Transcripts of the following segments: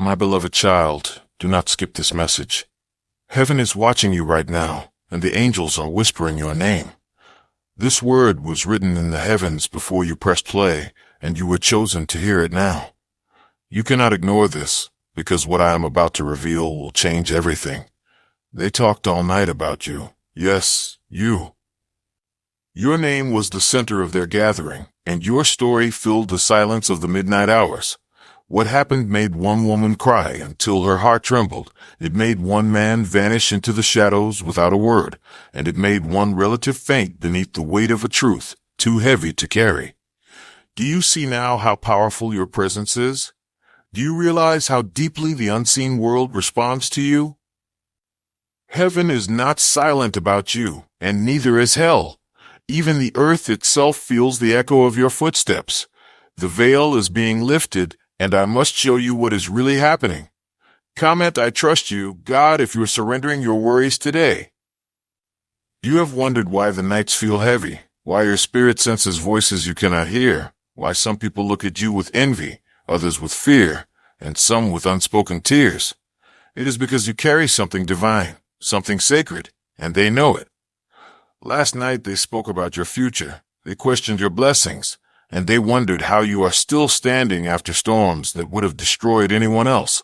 My beloved child, do not skip this message. Heaven is watching you right now, and the angels are whispering your name. This word was written in the heavens before you pressed play, and you were chosen to hear it now. You cannot ignore this, because what I am about to reveal will change everything. They talked all night about you. Yes, you. Your name was the center of their gathering, and your story filled the silence of the midnight hours. What happened made one woman cry until her heart trembled. It made one man vanish into the shadows without a word, and it made one relative faint beneath the weight of a truth too heavy to carry. Do you see now how powerful your presence is? Do you realize how deeply the unseen world responds to you? Heaven is not silent about you, and neither is hell. Even the earth itself feels the echo of your footsteps. The veil is being lifted, and I must show you what is really happening. Comment, I trust you, God, if you're surrendering your worries today. You have wondered why the nights feel heavy, why your spirit senses voices you cannot hear, why some people look at you with envy, others with fear, and some with unspoken tears. It is because you carry something divine, something sacred, and they know it. Last night they spoke about your future, they questioned your blessings, and they wondered how you are still standing after storms that would have destroyed anyone else.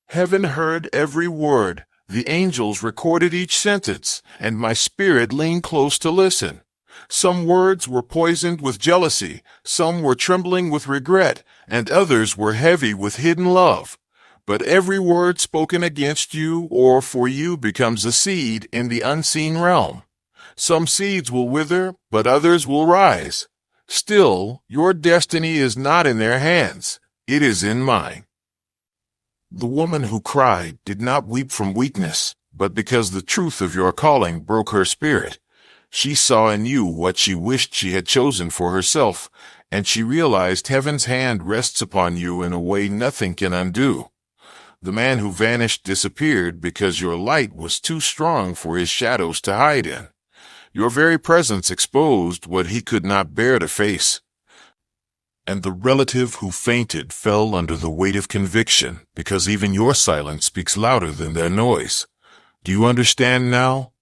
Heaven heard every word. The angels recorded each sentence, and my spirit leaned close to listen. Some words were poisoned with jealousy, some were trembling with regret, and others were heavy with hidden love. But every word spoken against you or for you becomes a seed in the unseen realm. Some seeds will wither, but others will rise. Still, your destiny is not in their hands. It is in mine. The woman who cried did not weep from weakness, but because the truth of your calling broke her spirit. She saw in you what she wished she had chosen for herself, and she realized heaven's hand rests upon you in a way nothing can undo. The man who vanished disappeared because your light was too strong for his shadows to hide in. Your very presence exposed what he could not bear to face. And the relative who fainted fell under the weight of conviction, because even your silence speaks louder than their noise. Do you understand now?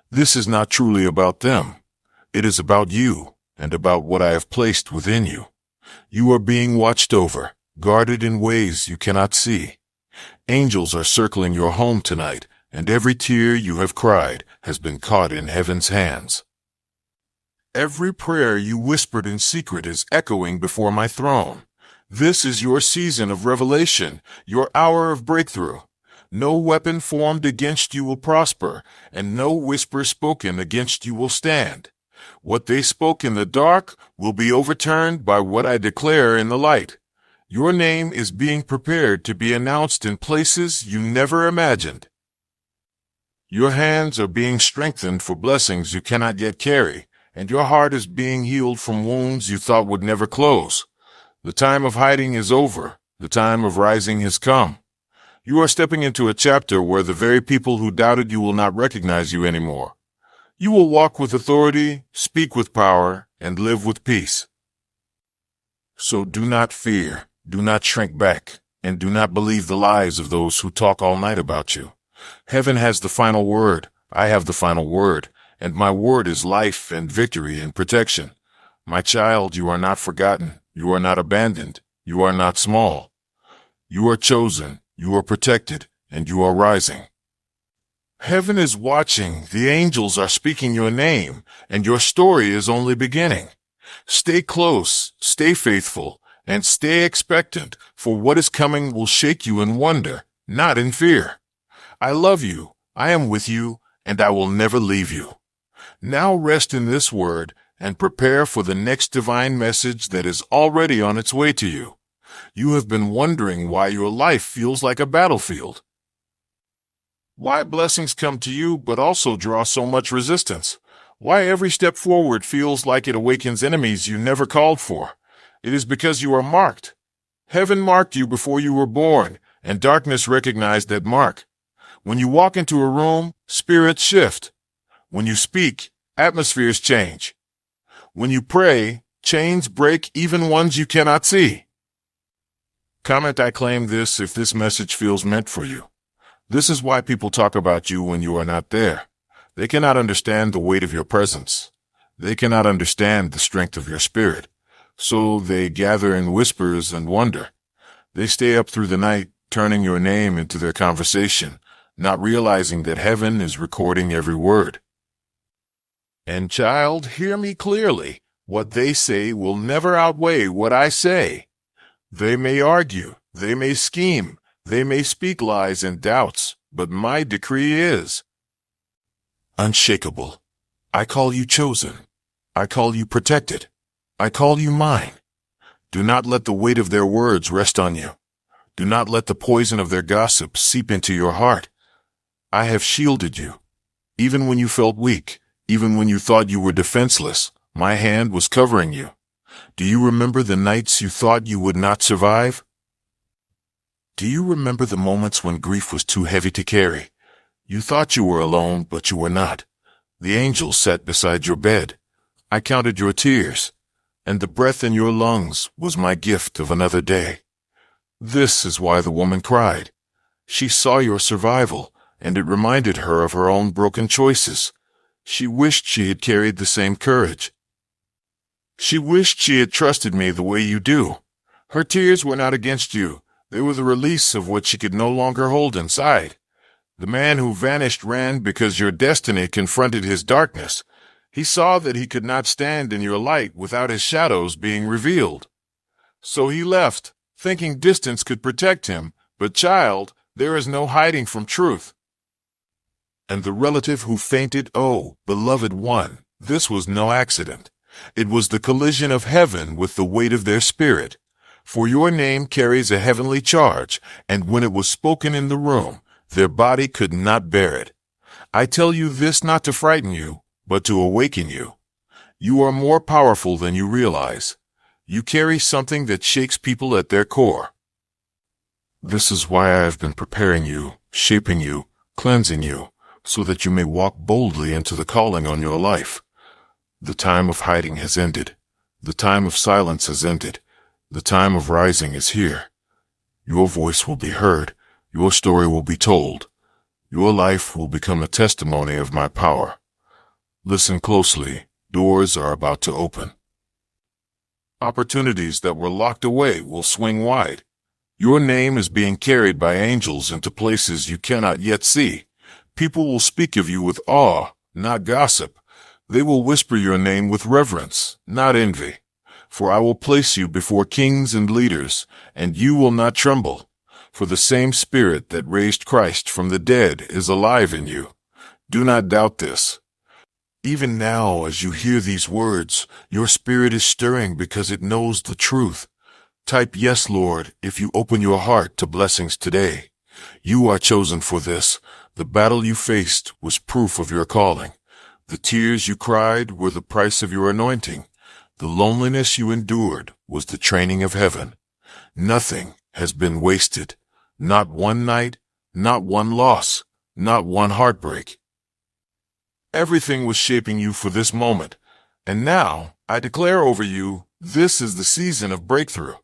This is not truly about them. It is about you, and about what I have placed within you. You are being watched over, guarded in ways you cannot see. Angels are circling your home tonight, and every tear you have cried has been caught in heaven's hands. Every prayer you whispered in secret is echoing before my throne. This is your season of revelation, your hour of breakthrough. No weapon formed against you will prosper, and no whisper spoken against you will stand. What they spoke in the dark will be overturned by what I declare in the light. Your name is being prepared to be announced in places you never imagined. Your hands are being strengthened for blessings you cannot yet carry, and your heart is being healed from wounds you thought would never close. The time of hiding is over. The time of rising has come. You are stepping into a chapter where the very people who doubted you will not recognize you anymore. You will walk with authority, speak with power, and live with peace. So do not fear, do not shrink back, and do not believe the lies of those who talk all night about you. Heaven has the final word. I have the final word, and my word is life and victory and protection. My child, you are not forgotten. You are not abandoned. You are not small. You are chosen. You are protected, and you are rising. Heaven is watching. The angels are speaking your name, and your story is only beginning. Stay close, stay faithful, and stay expectant, for what is coming will shake you in wonder, not in fear. I love you, I am with you, and I will never leave you. Now rest in this word and prepare for the next divine message that is already on its way to you. You have been wondering why your life feels like a battlefield. Why blessings come to you but also draw so much resistance. Why every step forward feels like it awakens enemies you never called for. It is because you are marked. Heaven marked you before you were born, and darkness recognized that mark. When you walk into a room, spirits shift. When you speak, atmospheres change. When you pray, chains break, even ones you cannot see. Comment "I claim this" if this message feels meant for you. This is why people talk about you when you are not there. They cannot understand the weight of your presence. They cannot understand the strength of your spirit. So they gather in whispers and wonder. They stay up through the night, turning your name into their conversation, not realizing that heaven is recording every word. And child, hear me clearly. What they say will never outweigh what I say. They may argue, they may scheme, they may speak lies and doubts, but my decree is unshakable. I call you chosen. I call you protected. I call you mine. Do not let the weight of their words rest on you. Do not let the poison of their gossip seep into your heart. I have shielded you. Even when you felt weak, even when you thought you were defenseless, my hand was covering you. Do you remember the nights you thought you would not survive? Do you remember the moments when grief was too heavy to carry? You thought you were alone, but you were not. The angel sat beside your bed. I counted your tears, and the breath in your lungs was my gift of another day. This is why the woman cried. She saw your survival, and it reminded her of her own broken choices. She wished she had carried the same courage. She wished she had trusted me the way you do. Her tears were not against you. They were the release of what she could no longer hold inside. The man who vanished ran because your destiny confronted his darkness. He saw that he could not stand in your light without his shadows being revealed. So he left, thinking distance could protect him. But child, there is no hiding from truth. And the relative who fainted, oh, beloved one, this was no accident. It was the collision of heaven with the weight of their spirit. For your name carries a heavenly charge, and when it was spoken in the room, their body could not bear it. I tell you this not to frighten you, but to awaken you. You are more powerful than you realize. You carry something that shakes people at their core. This is why I have been preparing you, shaping you, cleansing you, so that you may walk boldly into the calling on your life. The time of hiding has ended. The time of silence has ended. The time of rising is here. Your voice will be heard. Your story will be told. Your life will become a testimony of my power. Listen closely. Doors are about to open. Opportunities that were locked away will swing wide. Your name is being carried by angels into places you cannot yet see. People will speak of you with awe, not gossip. They will whisper your name with reverence, not envy. For I will place you before kings and leaders, and you will not tremble. For the same Spirit that raised Christ from the dead is alive in you. Do not doubt this. Even now, as you hear these words, your spirit is stirring because it knows the truth. Type "Yes, Lord," if you open your heart to blessings today. You are chosen for this. The battle you faced was proof of your calling. The tears you cried were the price of your anointing. The loneliness you endured was the training of heaven. Nothing has been wasted. Not one night, not one loss, not one heartbreak. Everything was shaping you for this moment. And now, I declare over you, this is the season of breakthrough.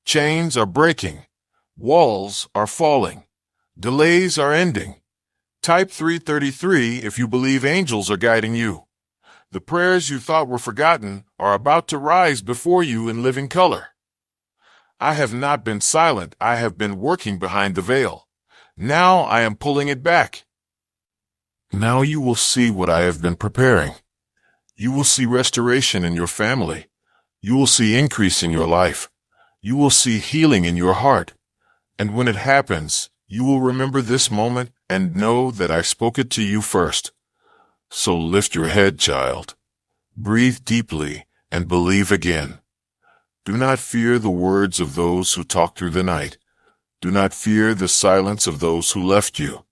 Chains are breaking. Walls are falling. Delays are ending. Type 333 if you believe angels are guiding you. The prayers you thought were forgotten are about to rise before you in living color. I have not been silent. I have been working behind the veil. Now I am pulling it back. Now you will see what I have been preparing. You will see restoration in your family. You will see increase in your life. You will see healing in your heart. And when it happens, you will remember this moment and know that I spoke it to you first. So lift your head, child. Breathe deeply and believe again. Do not fear the words of those who talk through the night. Do not fear the silence of those who left you.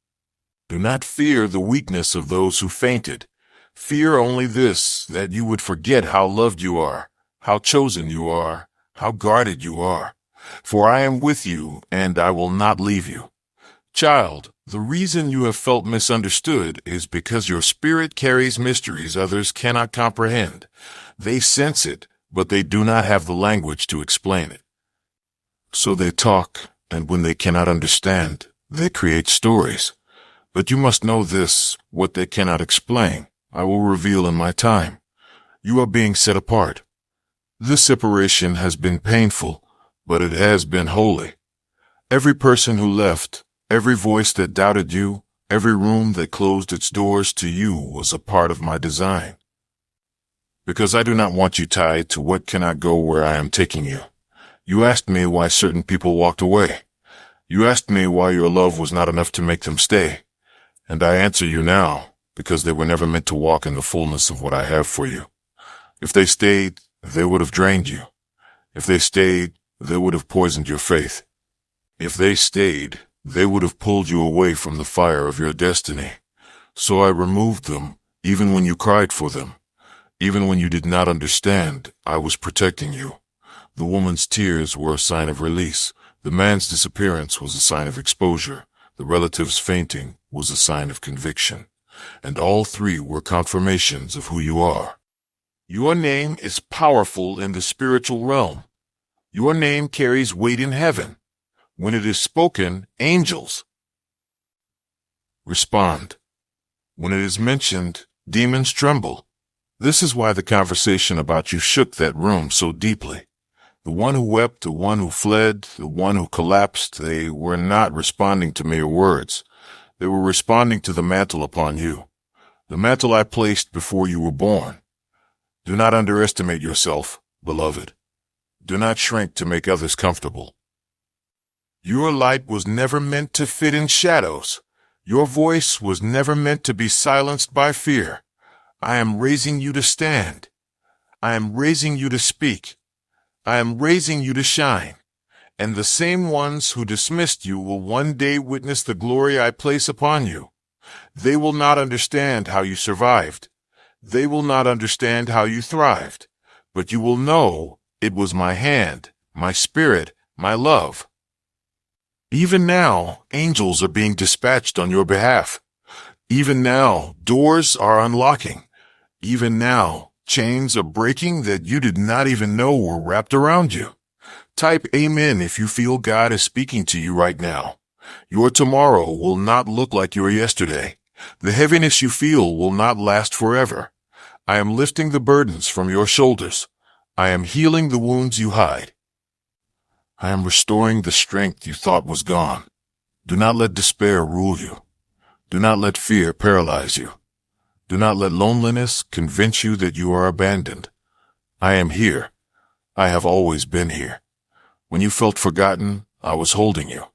Do not fear the weakness of those who fainted. Fear only this, that you would forget how loved you are, how chosen you are, how guarded you are. For I am with you, and I will not leave you. Child, the reason you have felt misunderstood is because your spirit carries mysteries others cannot comprehend. They sense it, but they do not have the language to explain it. So they talk, and when they cannot understand, they create stories. But you must know this, what they cannot explain, I will reveal in my time. You are being set apart. This separation has been painful, but it has been holy. Every person who left, every voice that doubted you, every room that closed its doors to you was a part of my design. Because I do not want you tied to what cannot go where I am taking you. You asked me why certain people walked away. You asked me why your love was not enough to make them stay. And I answer you now, because they were never meant to walk in the fullness of what I have for you. If they stayed, they would have drained you. If they stayed, they would have poisoned your faith. If they stayed, they would have pulled you away from the fire of your destiny. So I removed them, even when you cried for them. Even when you did not understand, I was protecting you. The woman's tears were a sign of release. The man's disappearance was a sign of exposure. The relative's fainting was a sign of conviction. And all three were confirmations of who you are. Your name is powerful in the spiritual realm. Your name carries weight in heaven. When it is spoken, angels respond. When it is mentioned, demons tremble. This is why the conversation about you shook that room so deeply. The one who wept, the one who fled, the one who collapsed, they were not responding to mere words. They were responding to the mantle upon you, the mantle I placed before you were born. Do not underestimate yourself, beloved. Do not shrink to make others comfortable. Your light was never meant to fit in shadows. Your voice was never meant to be silenced by fear. I am raising you to stand. I am raising you to speak. I am raising you to shine. And the same ones who dismissed you will one day witness the glory I place upon you. They will not understand how you survived. They will not understand how you thrived. But you will know it was my hand, my spirit, my love. Even now, angels are being dispatched on your behalf. Even now, doors are unlocking. Even now, chains are breaking that you did not even know were wrapped around you. Type Amen if you feel God is speaking to you right now. Your tomorrow will not look like your yesterday. The heaviness you feel will not last forever. I am lifting the burdens from your shoulders. I am healing the wounds you hide. I am restoring the strength you thought was gone. Do not let despair rule you. Do not let fear paralyze you. Do not let loneliness convince you that you are abandoned. I am here. I have always been here. When you felt forgotten, I was holding you.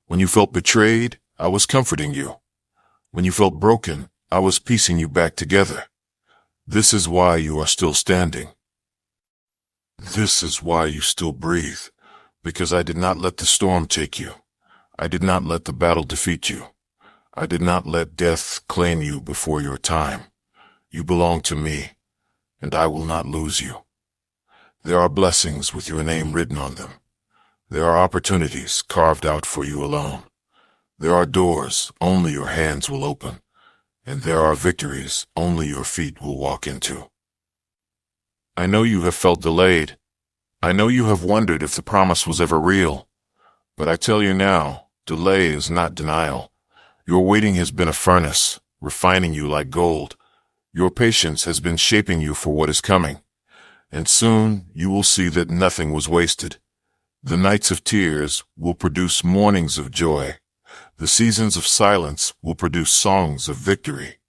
When you felt betrayed, I was comforting you. When you felt broken, I was piecing you back together. This is why you are still standing. This is why you still breathe. Because I did not let the storm take you. I did not let the battle defeat you. I did not let death claim you before your time. You belong to me, and I will not lose you. There are blessings with your name written on them. There are opportunities carved out for you alone. There are doors only your hands will open, and there are victories only your feet will walk into. I know you have felt delayed. I know you have wondered if the promise was ever real. But I tell you now, delay is not denial. Your waiting has been a furnace, refining you like gold. Your patience has been shaping you for what is coming. And soon you will see that nothing was wasted. The nights of tears will produce mornings of joy. The seasons of silence will produce songs of victory.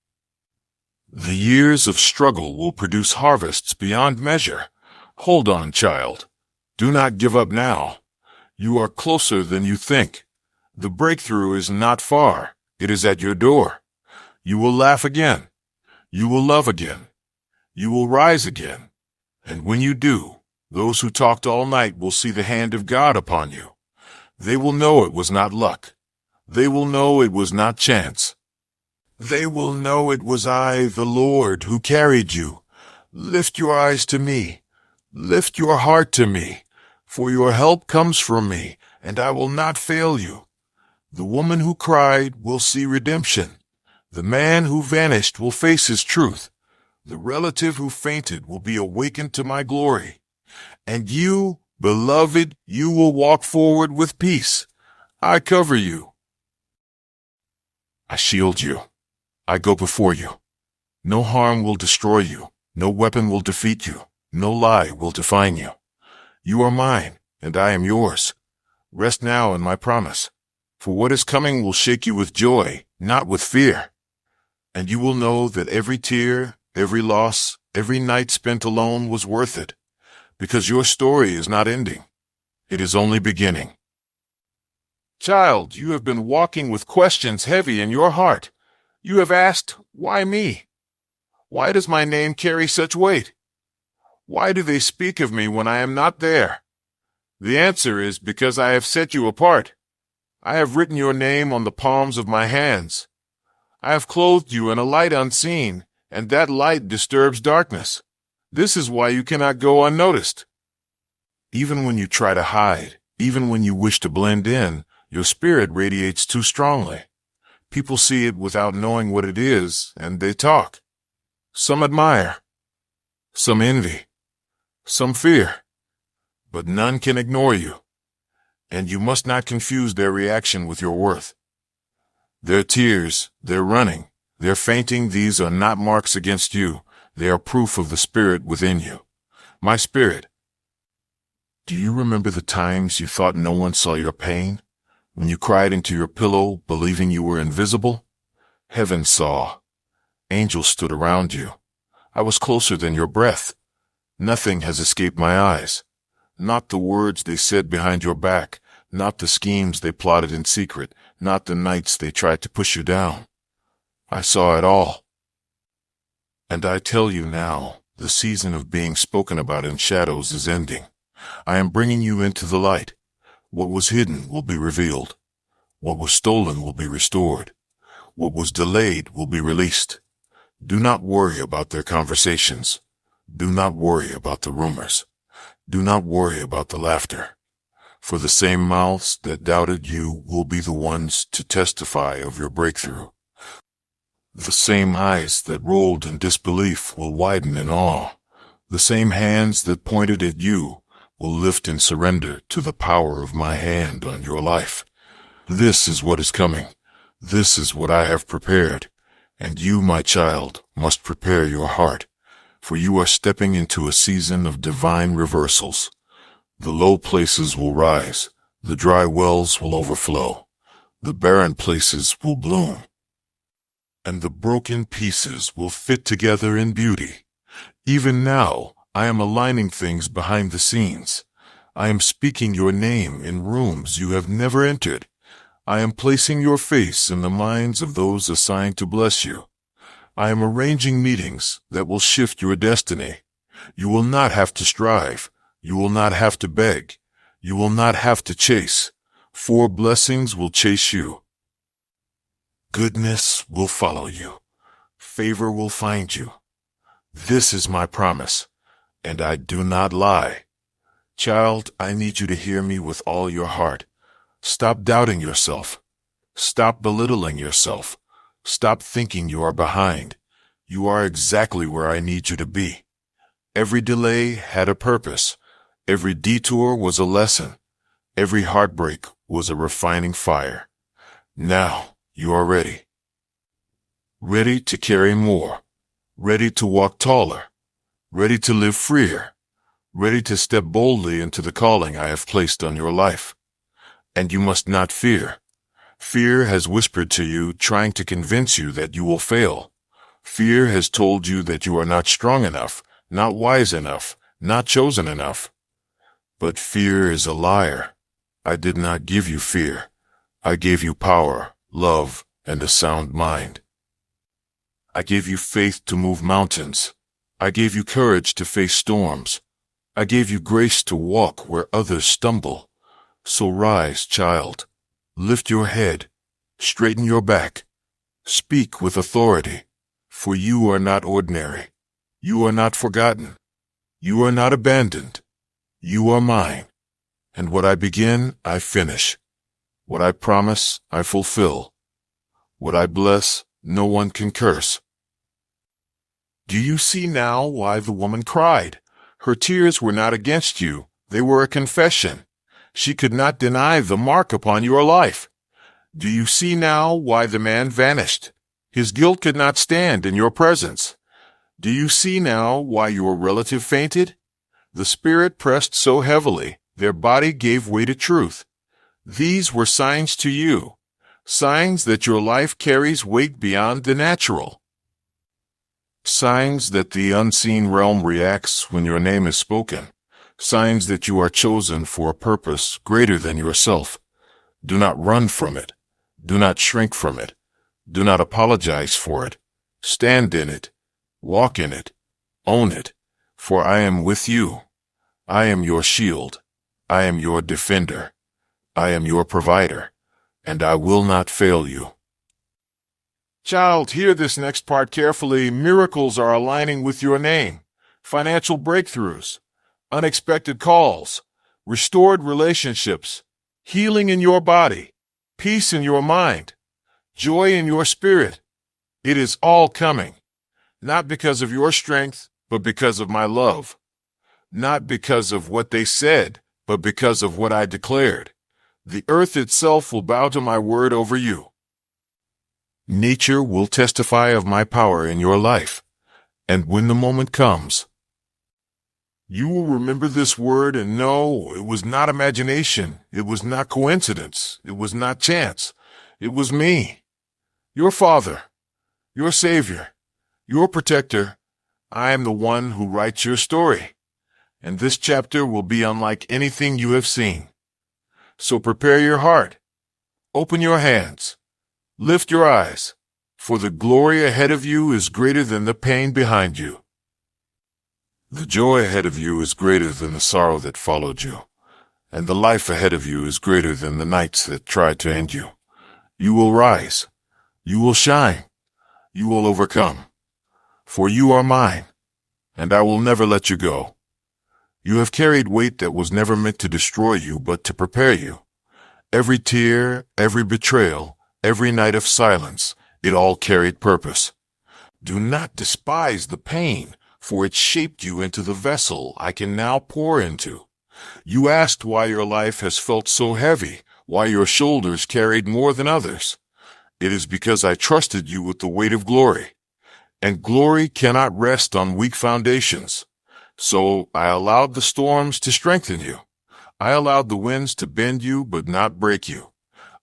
The years of struggle will produce harvests beyond measure. Hold on, child. Do not give up now. You are closer than you think. The breakthrough is not far. It is at your door. You will laugh again. You will love again. You will rise again. And when you do, those who talked all night will see the hand of God upon you. They will know it was not luck. They will know it was not chance. They will know it was I, the Lord, who carried you. Lift your eyes to me. Lift your heart to me, for your help comes from me, and I will not fail you. The woman who cried will see redemption. The man who vanished will face his truth. The relative who fainted will be awakened to my glory. And you Beloved, you will walk forward with peace. I cover you. I shield you. I go before you. No harm will destroy you. No weapon will defeat you. No lie will define you. You are mine, and I am yours. Rest now in my promise. For what is coming will shake you with joy, not with fear. And you will know that every tear, every loss, every night spent alone was worth it, because your story is not ending. It is only beginning. Child, you have been walking with questions heavy in your heart. You have asked, why me? Why does my name carry such weight? Why do they speak of me when I am not there? The answer is because I have set you apart. I have written your name on the palms of my hands. I have clothed you in a light unseen, and that light disturbs darkness. This is why you cannot go unnoticed. Even when you try to hide, even when you wish to blend in, your spirit radiates too strongly. People see it without knowing what it is, and they talk. Some admire, some envy, some fear, but none can ignore you. And you must not confuse their reaction with your worth. Their tears, their running, their fainting, these are not marks against you. They are proof of the spirit within you. My spirit. Do you remember the times you thought no one saw your pain? When you cried into your pillow, believing you were invisible? Heaven saw. Angels stood around you. I was closer than your breath. Nothing has escaped my eyes. Not the words they said behind your back, not the schemes they plotted in secret, not the nights they tried to push you down. I saw it all. And I tell you now, the season of being spoken about in shadows is ending. I am bringing you into the light. What was hidden will be revealed. What was stolen will be restored. What was delayed will be released. Do not worry about their conversations. Do not worry about the rumors. Do not worry about the laughter. For the same mouths that doubted you will be the ones to testify of your breakthrough. The same eyes that rolled in disbelief will widen in awe. The same hands that pointed at you will lift in surrender to the power of my hand on your life. This is what is coming. This is what I have prepared. And you, my child, must prepare your heart, for you are stepping into a season of divine reversals. The low places will rise, the dry wells will overflow, the barren places will bloom, and the broken pieces will fit together in beauty. Even now, I am aligning things behind the scenes. I am speaking your name in rooms you have never entered. I am placing your face in the minds of those assigned to bless you. I am arranging meetings that will shift your destiny. You will not have to strive. You will not have to beg. You will not have to chase. For blessings will chase you. Goodness will follow you. Favor will find you. This is my promise, and I do not lie. Child, I need you to hear me with all your heart. Stop doubting yourself. Stop belittling yourself. Stop thinking you are behind. You are exactly where I need you to be. Every delay had a purpose. Every detour was a lesson. Every heartbreak was a refining fire. Now you are ready. Ready to carry more. Ready to walk taller. Ready to live freer. Ready to step boldly into the calling I have placed on your life. And you must not fear. Fear has whispered to you, trying to convince you that you will fail. Fear has told you that you are not strong enough, not wise enough, not chosen enough. But fear is a liar. I did not give you fear. I gave you power, love, and a sound mind. I gave you faith to move mountains. I gave you courage to face storms. I gave you grace to walk where others stumble. So rise, child. Lift your head. Straighten your back. Speak with authority. For you are not ordinary. You are not forgotten. You are not abandoned. You are mine. And what I begin, I finish. What I promise, I fulfill. What I bless, no one can curse. Do you see now why the woman cried? Her tears were not against you. They were a confession. She could not deny the mark upon your life. Do you see now why the man vanished? His guilt could not stand in your presence. Do you see now why your relative fainted? The spirit pressed so heavily, their body gave way to truth. These were signs to you, signs that your life carries weight beyond the natural. Signs that the unseen realm reacts when your name is spoken. Signs that you are chosen for a purpose greater than yourself. Do not run from it. Do not shrink from it. Do not apologize for it. Stand in it. Walk in it. Own it. For I am with you. I am your shield. I am your defender. I am your provider. And I will not fail you. Child, hear this next part carefully. Miracles are aligning with your name. Financial breakthroughs. Unexpected calls. Restored relationships. Healing in your body. Peace in your mind. Joy in your spirit. It is all coming. Not because of your strength, but because of my love. Not because of what they said, but because of what I declared. The earth itself will bow to my word over you. Nature will testify of my power in your life. And when the moment comes, you will remember this word and know it was not imagination. It was not coincidence. It was not chance. It was me, your Father, your Savior, your Protector. I am the one who writes your story. And this chapter will be unlike anything you have seen. So prepare your heart. Open your hands. Lift your eyes. For the glory ahead of you is greater than the pain behind you. The joy ahead of you is greater than the sorrow that followed you, and the life ahead of you is greater than the nights that tried to end you. You will rise. You will shine. You will overcome. For you are mine, and I will never let you go. You have carried weight that was never meant to destroy you, but to prepare you. Every tear, every betrayal, every night of silence, it all carried purpose. Do not despise the pain, for it shaped you into the vessel I can now pour into. You asked why your life has felt so heavy, why your shoulders carried more than others. It is because I trusted you with the weight of glory. And glory cannot rest on weak foundations. So I allowed the storms to strengthen you. I allowed the winds to bend you but not break you.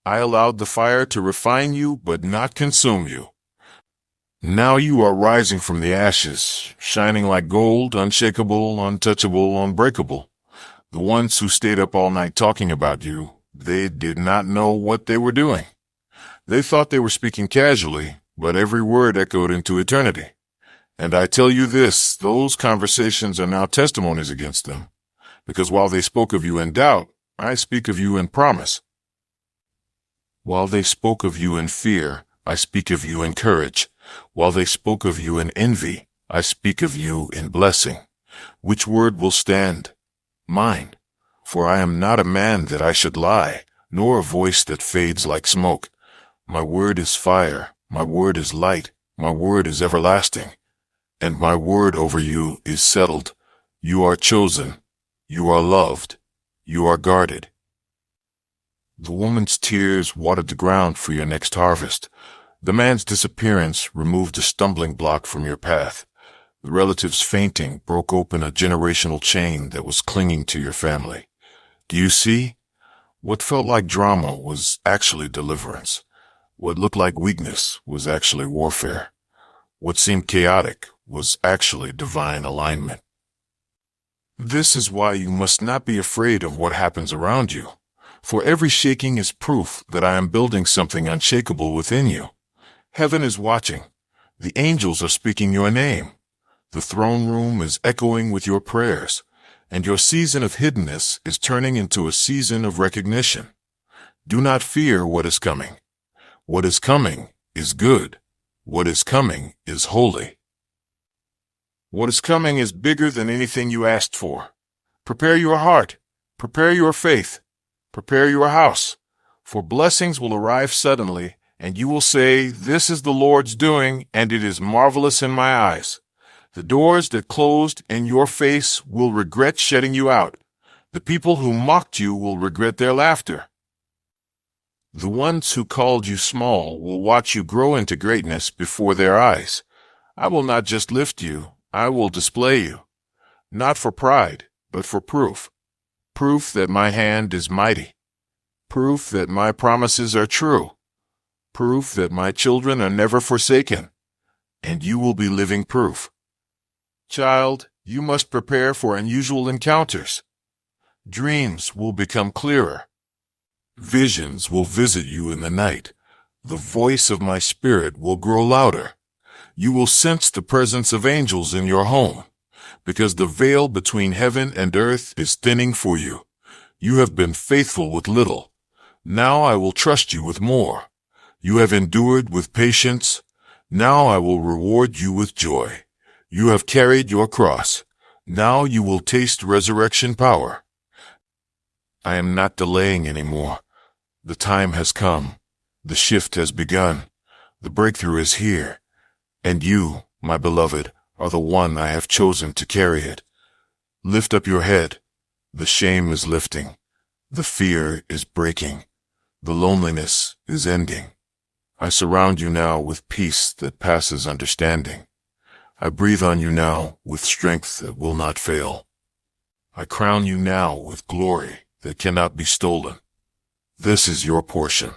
I allowed the fire to refine you but not consume you. Now you are rising from the ashes, shining like gold, unshakable, untouchable, unbreakable. The ones who stayed up all night talking about you, they did not know what they were doing. They thought they were speaking casually, but every word echoed into eternity. And I tell you this, those conversations are now testimonies against them. Because while they spoke of you in doubt, I speak of you in promise. While they spoke of you in fear, I speak of you in courage. While they spoke of you in envy, I speak of you in blessing. Which word will stand? Mine. For I am not a man that I should lie, nor a voice that fades like smoke. My word is fire, my word is light, my word is everlasting. And my word over you is settled. You are chosen. You are loved. You are guarded. The woman's tears watered the ground for your next harvest. The man's disappearance removed a stumbling block from your path. The relatives' fainting broke open a generational chain that was clinging to your family. Do you see? What felt like drama was actually deliverance. What looked like weakness was actually warfare. What seemed chaotic was actually divine alignment. This is why you must not be afraid of what happens around you. For every shaking is proof that I am building something unshakable within you. Heaven is watching. The angels are speaking your name. The throne room is echoing with your prayers, and your season of hiddenness is turning into a season of recognition. Do not fear what is coming. What is coming is good. What is coming is holy. What is coming is bigger than anything you asked for. Prepare your heart. Prepare your faith. Prepare your house. For blessings will arrive suddenly, and you will say, "This is the Lord's doing, and it is marvelous in my eyes." The doors that closed in your face will regret shutting you out. The people who mocked you will regret their laughter. The ones who called you small will watch you grow into greatness before their eyes. I will not just lift you, I will display you. Not for pride, but for proof. Proof that my hand is mighty. Proof that my promises are true. Proof that my children are never forsaken. And you will be living proof. Child, you must prepare for unusual encounters. Dreams will become clearer. Visions will visit you in the night. The voice of my spirit will grow louder. You will sense the presence of angels in your home, because the veil between heaven and earth is thinning for you. You have been faithful with little. Now I will trust you with more. You have endured with patience. Now I will reward you with joy. You have carried your cross. Now you will taste resurrection power. I am not delaying anymore. The time has come. The shift has begun. The breakthrough is here. And you, my beloved, are the one I have chosen to carry it. Lift up your head. The shame is lifting. The fear is breaking. The loneliness is ending. I surround you now with peace that passes understanding. I breathe on you now with strength that will not fail. I crown you now with glory that cannot be stolen. This is your portion.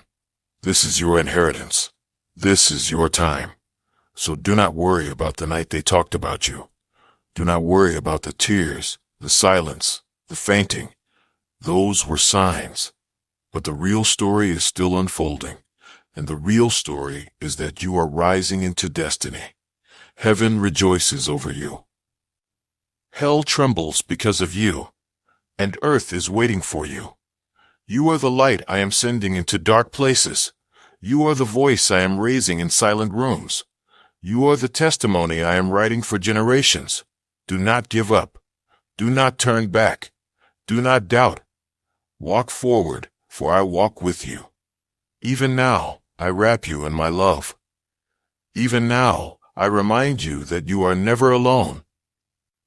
This is your inheritance. This is your time. So do not worry about the night they talked about you. Do not worry about the tears, the silence, the fainting. Those were signs. But the real story is still unfolding. And the real story is that you are rising into destiny. Heaven rejoices over you. Hell trembles because of you. And earth is waiting for you. You are the light I am sending into dark places. You are the voice I am raising in silent rooms. You are the testimony I am writing for generations. Do not give up. Do not turn back. Do not doubt. Walk forward, for I walk with you. Even now, I wrap you in my love. Even now, I remind you that you are never alone.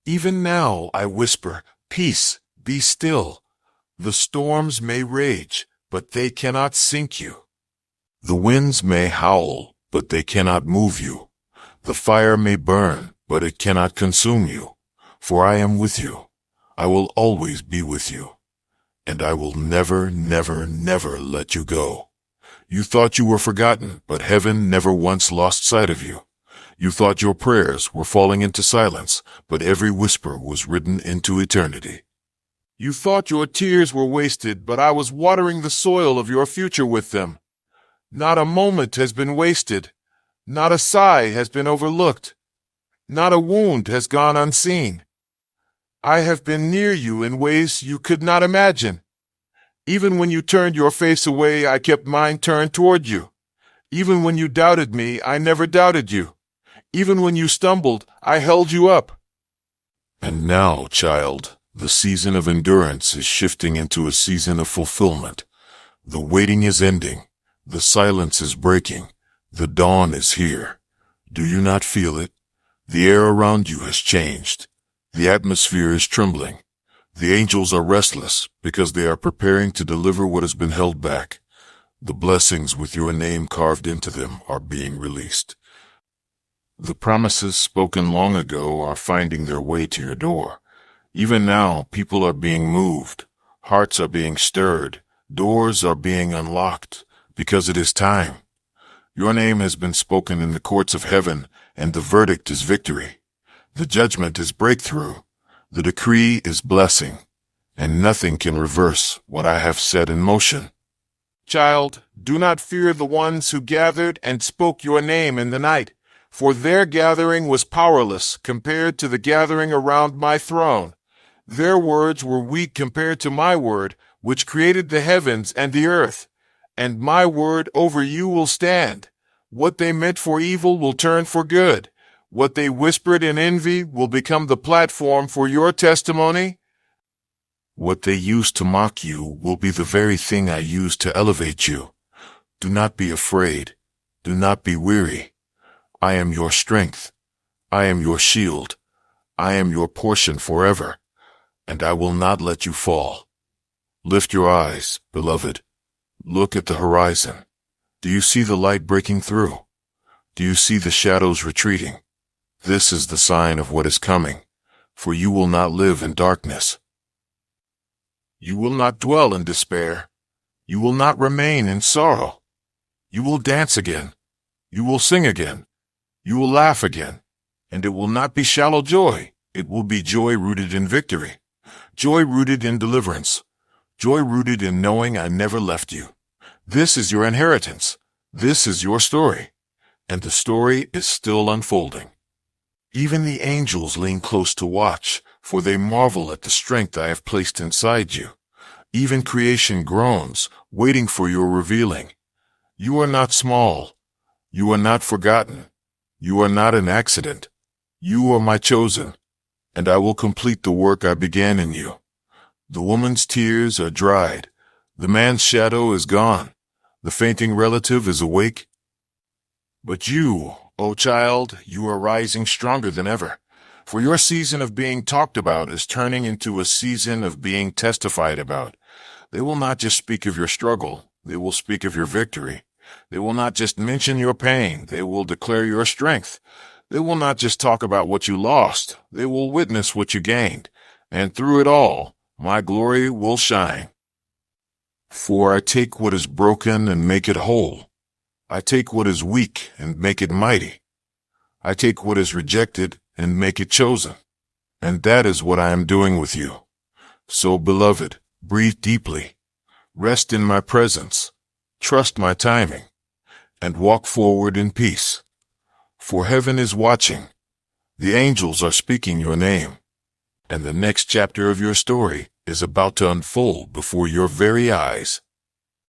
Even now, I whisper, peace, be still. The storms may rage, but they cannot sink you. The winds may howl, but they cannot move you. The fire may burn, but it cannot consume you. For I am with you. I will always be with you. And I will never, never, never let you go. You thought you were forgotten, but heaven never once lost sight of you. You thought your prayers were falling into silence, but every whisper was written into eternity. You thought your tears were wasted, but I was watering the soil of your future with them. Not a moment has been wasted. Not a sigh has been overlooked. Not a wound has gone unseen. I have been near you in ways you could not imagine. Even when you turned your face away, I kept mine turned toward you. Even when you doubted me, I never doubted you. Even when you stumbled, I held you up. And now, child, the season of endurance is shifting into a season of fulfillment. The waiting is ending. The silence is breaking. The dawn is here. Do you not feel it? The air around you has changed. The atmosphere is trembling. The angels are restless because they are preparing to deliver what has been held back. The blessings with your name carved into them are being released. The promises spoken long ago are finding their way to your door. Even now, people are being moved. Hearts are being stirred. Doors are being unlocked because it is time. Your name has been spoken in the courts of heaven, and the verdict is victory. The judgment is breakthrough. The decree is blessing, and nothing can reverse what I have set in motion. Child, do not fear the ones who gathered and spoke your name in the night, for their gathering was powerless compared to the gathering around my throne. Their words were weak compared to my word, which created the heavens and the earth. And my word over you will stand. What they meant for evil will turn for good. What they whispered in envy will become the platform for your testimony. What they used to mock you will be the very thing I use to elevate you. Do not be afraid. Do not be weary. I am your strength. I am your shield. I am your portion forever. and I will not let you fall. Lift your eyes, beloved. Look at the horizon. Do you see the light breaking through? Do you see the shadows retreating? This is the sign of what is coming, for you will not live in darkness. You will not dwell in despair. You will not remain in sorrow. You will dance again. You will sing again. You will laugh again. And it will not be shallow joy. It will be joy rooted in victory. Joy rooted in deliverance. Joy rooted in knowing I never left you. This is your inheritance. This is your story. And the story is still unfolding. Even the angels lean close to watch, for they marvel at the strength I have placed inside you. Even creation groans, waiting for your revealing. You are not small. You are not forgotten. You are not an accident. You are my chosen, and I will complete the work I began in you. The woman's tears are dried. The man's shadow is gone. The fainting relative is awake. But you, O child, you are rising stronger than ever. For your season of being talked about is turning into a season of being testified about. They will not just speak of your struggle. They will speak of your victory. They will not just mention your pain. They will declare your strength. They will not just talk about what you lost. They will witness what you gained. And through it all, my glory will shine. For I take what is broken and make it whole. I take what is weak and make it mighty. I take what is rejected and make it chosen. And that is what I am doing with you. So, beloved, breathe deeply. Rest in my presence. Trust my timing. And walk forward in peace. For heaven is watching. The angels are speaking your name. And the next chapter of your story is about to unfold before your very eyes.